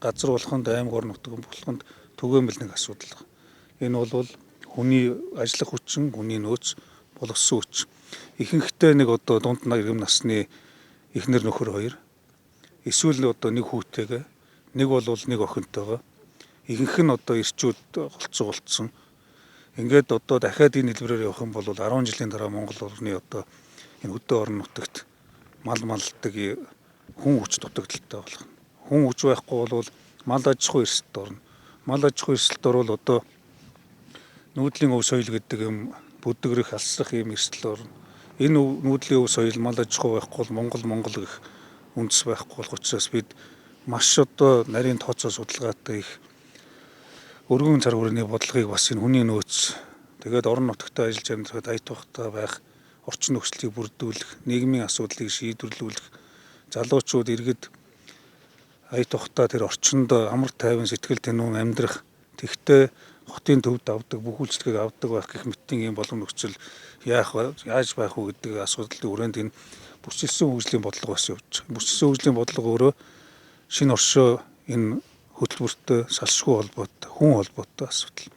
газар болгонд аймаг орон нутгийн болгонд түгээмэл нэг асуудал байна. Энэ бол хүний ажиллах хүчин, хүний нөөц, боловсон хүч. Ихэнхдээ нэг одоо дунд иргэм насны эхнэр нөхөр хоёр эсвэл одоо нэг хүүтэйгээ нэг бол нэг охинтойгоо ихэнх нь одоо ирчүүд голцсон. Ингээд одоо дахиад энэ хэлбэрээр явах юм бол 10 жилийн дараа Монгол орны одоо энэ хөдөө орон нутагт мал малдаг хүн хүч дутагдaltaй болох. Хүн хүч байхгүй бол мал аж ахуй эрсдэлд орно. Мал аж ахуй эрсдэлд орвол одоо нүүдлийн өв соёл гэдэг юм бүдгэрэх, алсрах юм эрсдэл орно. Энэ нүүдлийн өв соёл мал аж ахуй байхгүй бол Монгол гэх үндэс байхгүй болох учраас бид маш одоо нарийн тооцоо судалгаатай их өргөн цар хүрээний бодлогыг бас энэ хүний нөөц тэгээд орон нутагт ажиллаж амьдрахад ая тухтай байх орчин нөхцөлийг бүрдүүлэх, нийгмийн асуудлыг шийдвэрлүүлэх, залуучууд иргэд ая тухтай тэр орчинд амар тайван сэтгэл тэнүүн амьдрах, тэгтээ хотын төвд авдаг бүх үйлчлэгийг авдаг байх гэх мэтийн юм болон нөхцөл яаж байх вэ гэдэг асуудлын хүрээнд энэ бүсчилсэн хөгжлийн бодлого бас явж байгаа. Бүсчилсэн хөгжлийн бодлого өөрөө шинэ оршоо энэ хөтөлбөртөө салшгүй холбоотой, хүн холбоотой асуудал.